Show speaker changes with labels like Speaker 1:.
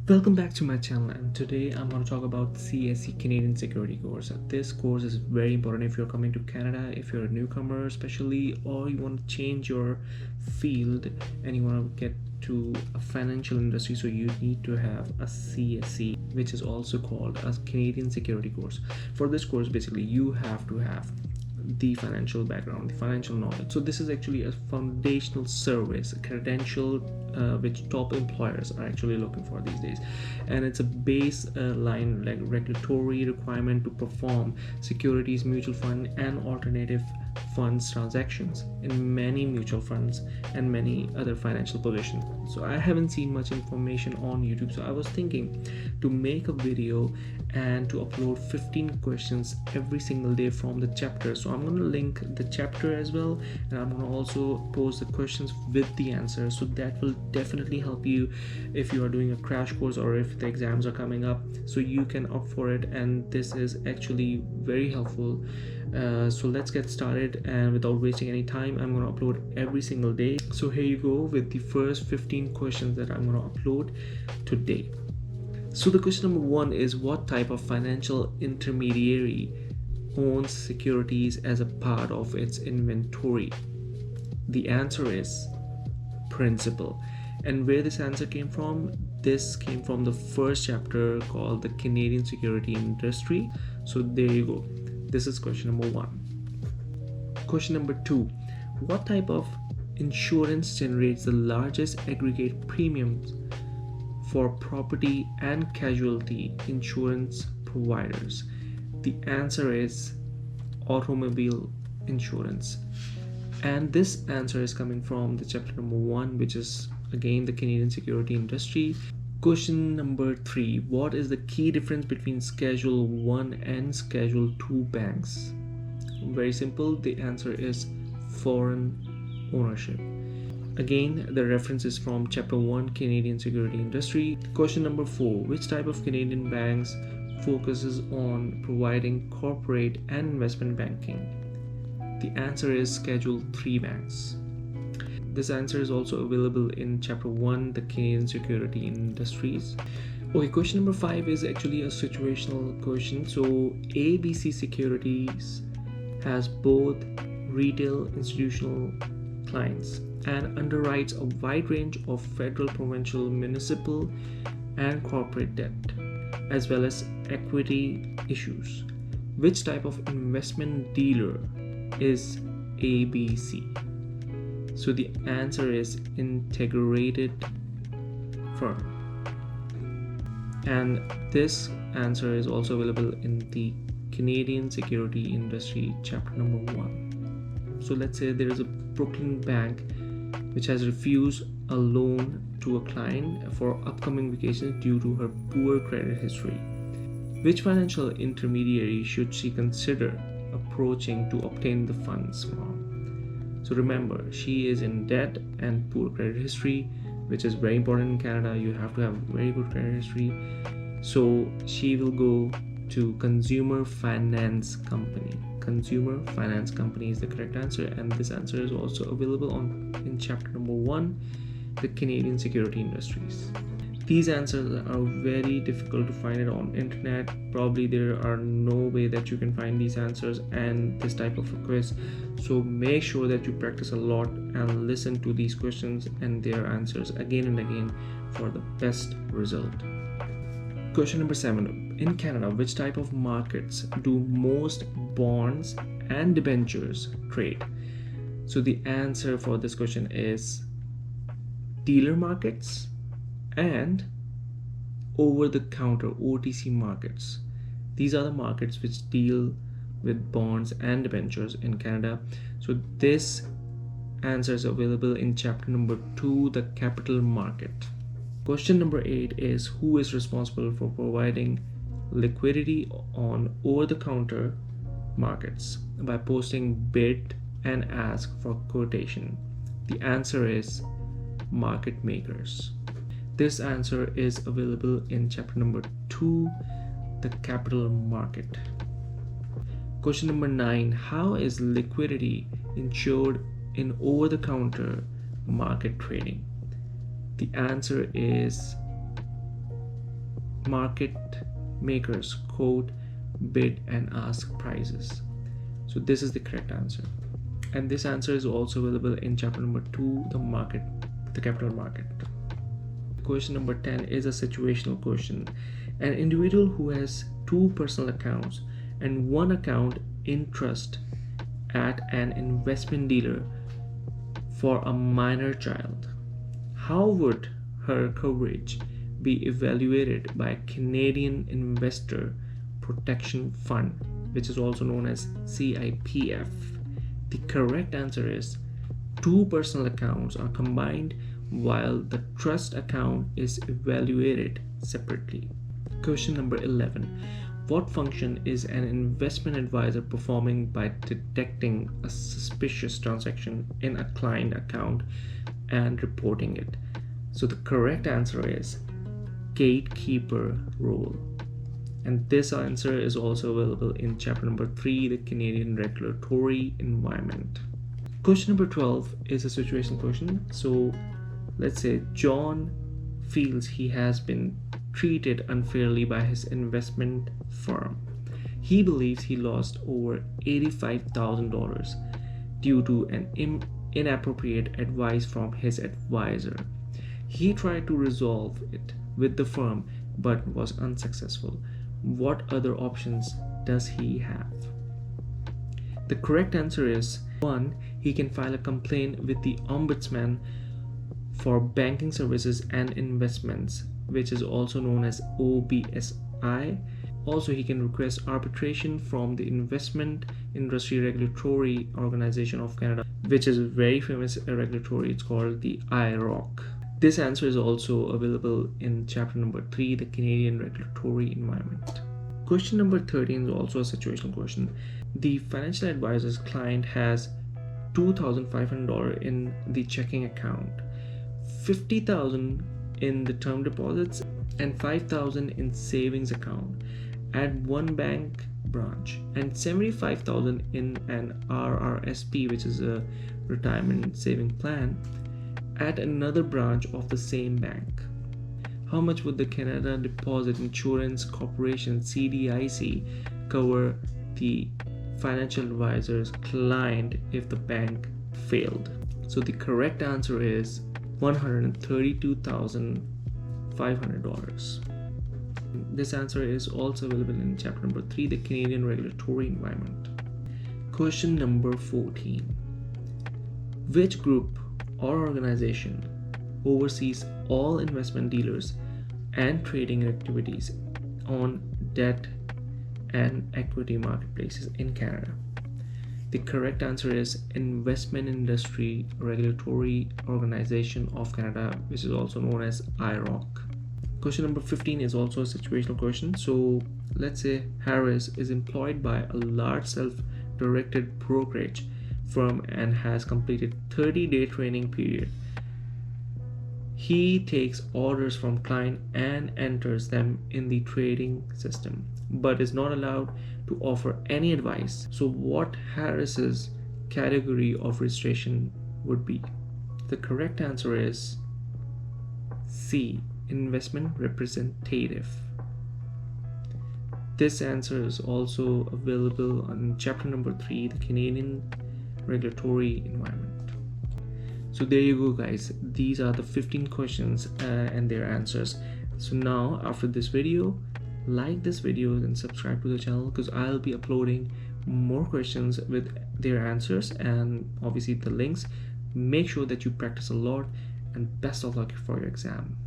Speaker 1: Welcome back to my channel, and today I'm going to talk about CSE Canadian Security course. This course is very important if you're coming to Canada, if you're a newcomer especially, or you want to change your field and you want to get to a financial industry. So you need to have a CSE, which is also called a Canadian Security course. For this course, basically you have to have the financial background, the financial knowledge. So this is actually a foundational service, a credential which top employers are actually looking for these days, and it's a baseline like regulatory requirement to perform securities, mutual fund and alternative funds transactions in many mutual funds and many other financial positions. So I haven't seen much information on YouTube, so I was thinking to make a video and to upload 15 questions every single day from the chapter. So I'm going to link the chapter as well, and I'm going to also post the questions with the answers, so that will definitely help you if you are doing a crash course or if the exams are coming up, so you can opt for it. And this is actually very helpful. So let's get started, and without wasting any time, I'm going to upload every single day. So here you go with the first 15 questions that I'm going to upload today. So the question number 1 is, what type of financial intermediary owns securities as a part of its inventory? The answer is principal. And where this answer came from, this came from the first chapter called the Canadian Security Industry. So there you go. This is question number 1. Question number 2, what type of insurance generates the largest aggregate premiums for property and casualty insurance providers? The answer is automobile insurance. And this answer is coming from the chapter number 1, which is again the Canadian Security Industry. Question number 3, what is the key difference between Schedule 1 and Schedule 2 banks? Very simple, the answer is foreign ownership. Again, the reference is from chapter 1, Canadian Security Industry. Question number 4, which type of Canadian banks focuses on providing corporate and investment banking? The answer is Schedule 3 banks. This answer is also available in chapter 1, the Canadian Security Industries. Okay, question number 5 is actually a situational question. So ABC Securities has both retail, institutional clients and underwrites a wide range of federal, provincial, municipal and corporate debt, as well as equity issues. Which type of investment dealer is ABC? So the answer is integrated firm. And this answer is also available in the Canadian Security Industry chapter number 1. So let's say there is a Brooklyn bank which has refused a loan to a client for upcoming vacations due to her poor credit history. Which financial intermediary should she consider approaching to obtain the funds from? So remember, she is in debt and poor credit history, which is very important in Canada. You have to have very good credit history. So she will go to Consumer Finance Company. Consumer Finance Company is the correct answer, and this answer is also available in chapter number 1, the Canadian Security Industries. These answers are very difficult to find it on internet. Probably there are no way that you can find these answers and this type of a quiz. So make sure that you practice a lot and listen to these questions and their answers again and again for the best result. Question number 7. In Canada, which type of markets do most bonds and debentures trade? So the answer for this question is dealer markets and over-the-counter OTC markets. These are the markets which deal with bonds and debentures in Canada. So this answer is available in chapter number 2, the capital market. Question number 8 is, who is responsible for providing liquidity on over-the-counter markets by posting bid and ask for quotation? The answer is market makers. This answer is available in chapter number 2, the capital market. Question number 9, how is liquidity ensured in over-the-counter market trading? The answer is market makers quote, bid and ask prices. So this is the correct answer, and this answer is also available in chapter number 2, the capital market. Question number 10 is a situational question. An individual who has 2 personal accounts and 1 account in trust at an investment dealer for a minor child, how would her coverage be evaluated by a Canadian Investor Protection Fund, which is also known as CIPF? The correct answer is 2 personal accounts are combined while the trust account is evaluated separately. Question number 11. What function is an investment advisor performing by detecting a suspicious transaction in a client account and reporting it? So the correct answer is gatekeeper role. And this answer is also available in chapter number 3, the Canadian regulatory environment. Question number 12 is a situational question. So let's say John feels he has been treated unfairly by his investment firm. He believes he lost over $85,000 due to an inappropriate advice from his advisor. He tried to resolve it with the firm but was unsuccessful. What other options does he have? The correct answer is 1. He can file a complaint with the Ombudsman for Banking Services and Investments, which is also known as OBSI. Also, he can request arbitration from the Investment Industry Regulatory Organization of Canada, which is a very famous regulatory. It's called the IROC. This answer is also available in chapter number 3, the Canadian regulatory environment. Question number 13 is also a situational question. The financial advisor's client has $2,500 in the checking account, $50,000 in the term deposits, and $5,000 in savings account at one bank branch, and $75,000 in an RRSP, which is a retirement saving plan, at another branch of the same bank. How much would the Canada Deposit Insurance Corporation (CDIC) cover the financial advisor's client if the bank failed? So the correct answer is $132,500. This answer is also available in chapter number 3, the Canadian regulatory environment. Question number 14. Which group or organization oversees all investment dealers and trading activities on debt and equity marketplaces in Canada? The correct answer is Investment Industry Regulatory Organization of Canada, which is also known as IROC. Question number 15 is also a situational question. So let's say Harris is employed by a large self-directed brokerage firm and has completed 30-day training period. He takes orders from client and enters them in the trading system, but is not allowed to offer any advice. So what Harris's category of registration would be? The correct answer is C, investment representative. This answer is also available on chapter number 3, the Canadian regulatory environment. So there you go, guys. These are the 15 questions and their answers. So now after this video, like this video and subscribe to the channel, because I'll be uploading more questions with their answers and obviously the links. Make sure that you practice a lot, and best of luck for your exam.